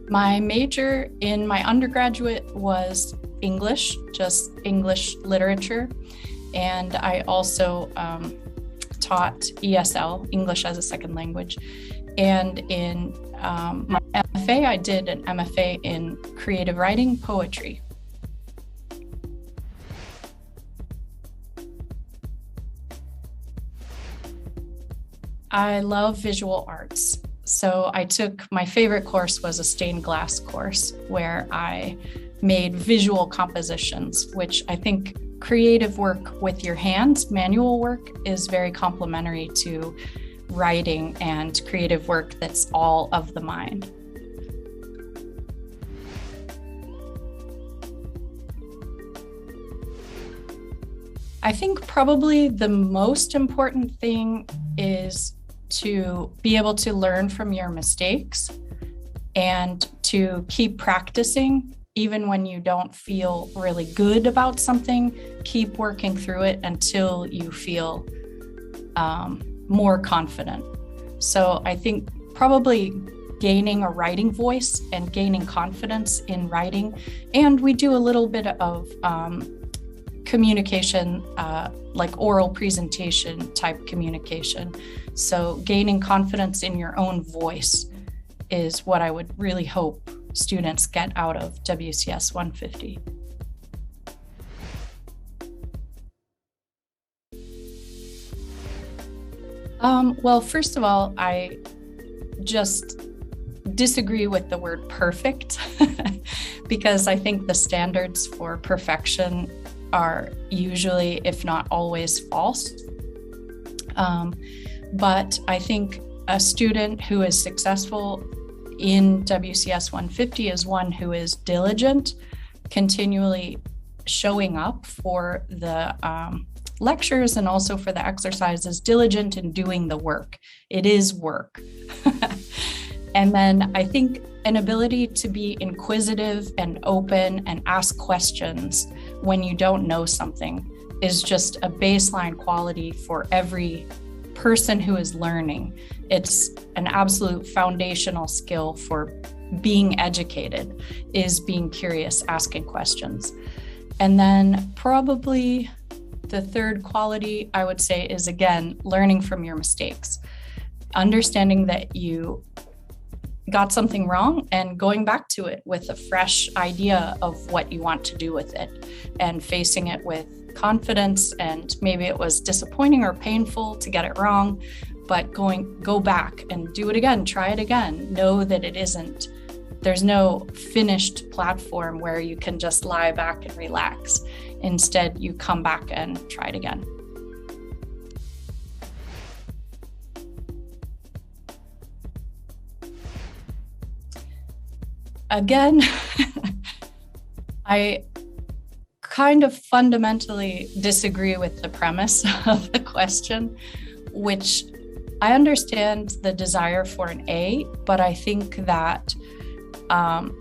My major in my undergraduate was English, just English literature. And I also taught ESL, English as a second language. And in my MFA, I did an MFA in creative writing, poetry. I love visual arts. So my favorite course was a stained glass course where I made visual compositions, which I think creative work with your hands, manual work, is very complementary to writing and creative work that's all of the mind. I think probably the most important thing is to be able to learn from your mistakes and to keep practicing. Even when you don't feel really good about something, keep working through it until you feel more confident. So I think probably gaining a writing voice and gaining confidence in writing. And we do a little bit of communication, like oral presentation type communication. So gaining confidence in your own voice is what I would really hope students get out of WCS 150. Well, first of all, I just disagree with the word perfect because I think the standards for perfection are usually, if not always, false. But I think a student who is successful in WCS 150 is one who is diligent, continually showing up for the lectures and also for the exercises, diligent in doing the work. It is work. And then I think an ability to be inquisitive and open and ask questions when you don't know something is just a baseline quality for every person who is learning. It's an absolute foundational skill for being educated, is being curious, asking questions. And then probably the third quality I would say is, again, learning from your mistakes, understanding that you got something wrong and going back to it with a fresh idea of what you want to do with it and facing it with confidence. And maybe it was disappointing or painful to get it wrong, but go back and do it again, try it again. Know that there's no finished platform where you can just lie back and relax. Instead, you come back and try it again. Again, I kind of fundamentally disagree with the premise of the question, which I understand the desire for an A, but I think that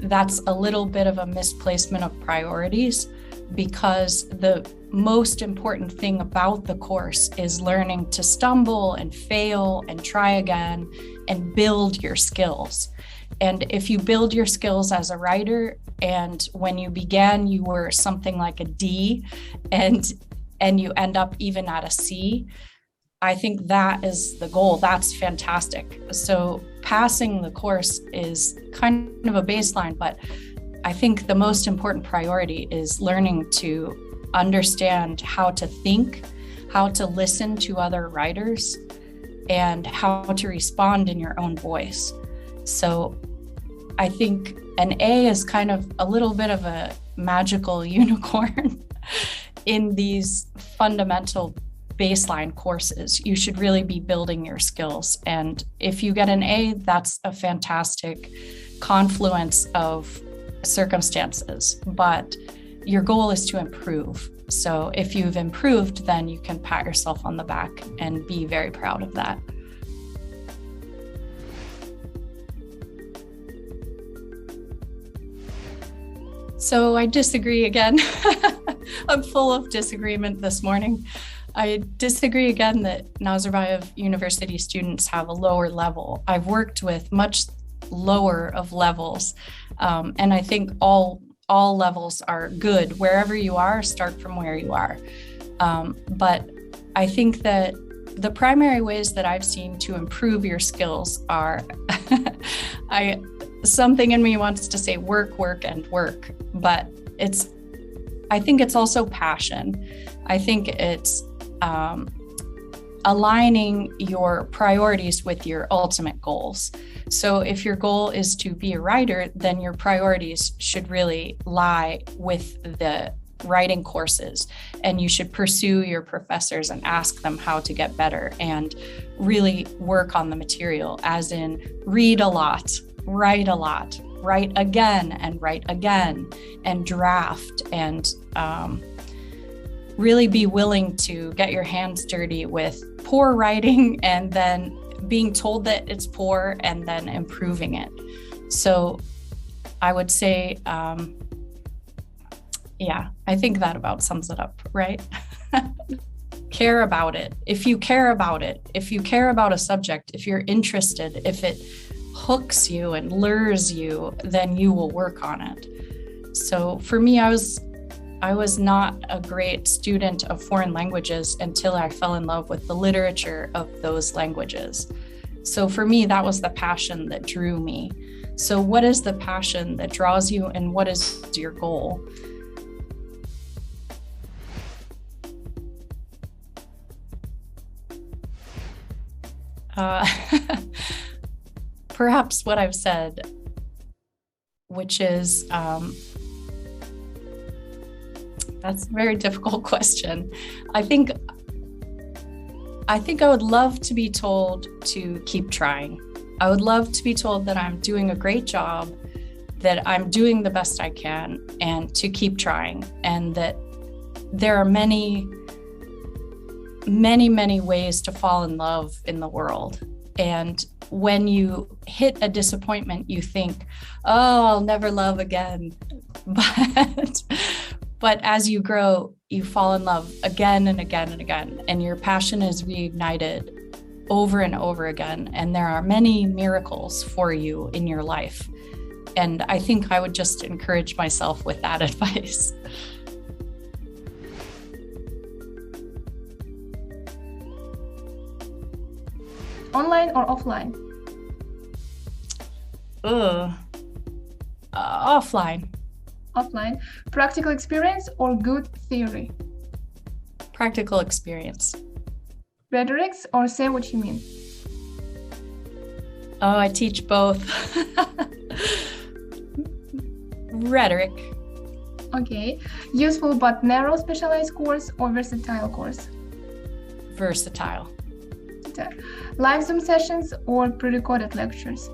that's a little bit of a misplacement of priorities, because the most important thing about the course is learning to stumble and fail and try again and build your skills. And if you build your skills as a writer, and when you began, you were something like a D and you end up even at a C, I think that is the goal. That's fantastic. So passing the course is kind of a baseline, but I think the most important priority is learning to understand how to think, how to listen to other writers, and how to respond in your own voice. So I think an A is kind of a little bit of a magical unicorn in these fundamental baseline courses. You should really be building your skills. And if you get an A, that's a fantastic confluence of circumstances, but your goal is to improve. So if you've improved, then you can pat yourself on the back and be very proud of that. So I disagree again. I'm full of disagreement this morning. I disagree again that Nazarbayev University students have a lower level. I've worked with much lower of levels. And I think all levels are good. Wherever you are, start from where you are. But I think that the primary ways that I've seen to improve your skills are, something in me wants to say work, work, and work, but I think it's also passion. I think it's aligning your priorities with your ultimate goals. So if your goal is to be a writer, then your priorities should really lie with the writing courses, and you should pursue your professors and ask them how to get better and really work on the material, as in read a lot, write again and draft, and really be willing to get your hands dirty with poor writing and then being told that it's poor and then improving it. So I would say, I think that about sums it up, right? Care about it. If you care about it, if you care about a subject, if you're interested, if it hooks you and lures you, then you will work on it. So for me, I was not a great student of foreign languages until I fell in love with the literature of those languages. So for me, that was the passion that drew me. So what is the passion that draws you, and what is your goal? Perhaps what I've said, which is, that's a very difficult question. I think I would love to be told to keep trying. I would love to be told that I'm doing a great job, that I'm doing the best I can, and to keep trying, and that there are many ways to fall in love in the world. And when you hit a disappointment, you think, oh, I'll never love again. But as you grow, you fall in love again and again and again, and your passion is reignited over and over again. And there are many miracles for you in your life. And I think I would just encourage myself with that advice. Online or offline? Offline. Offline. Practical experience or good theory? Practical experience. Rhetorics or say what you mean? Oh, I teach both. Rhetoric. Okay. Useful but narrow specialized course or versatile course? Versatile. Live Zoom sessions or pre-recorded lectures?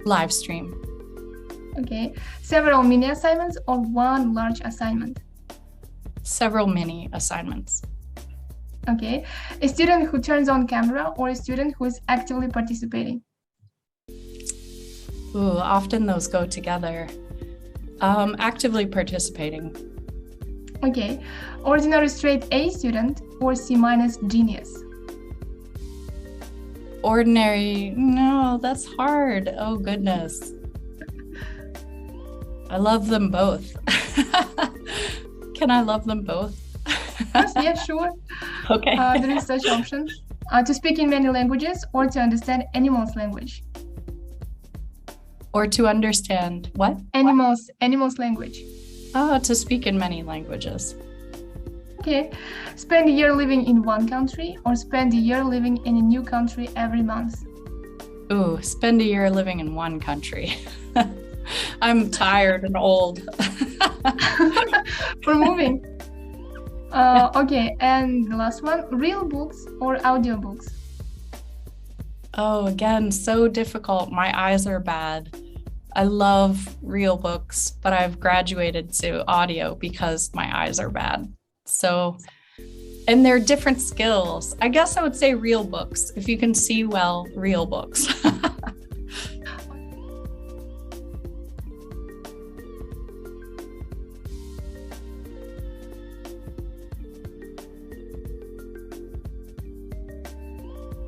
Live stream. Okay. Several mini assignments or one large assignment? Several mini assignments. Okay. A student who turns on camera or a student who is actively participating? Ooh, often those go together. Actively participating. Okay. Ordinary straight A student or C- genius? Ordinary, no, that's hard. Oh, goodness. I love them both. Can I love them both? Yes, yeah, sure. Okay. There is such option. To speak in many languages or to understand animals' language? Or to understand what? Animals' language. To speak in many languages. Okay. Spend a year living in one country or spend a year living in a new country every month? Ooh, spend a year living in one country. I'm tired and old. For moving. Okay, and the last one, real books or audiobooks? Oh, again, so difficult. My eyes are bad. I love real books, but I've graduated to audio because my eyes are bad. So, and they're different skills. I guess I would say real books. If you can see well, real books.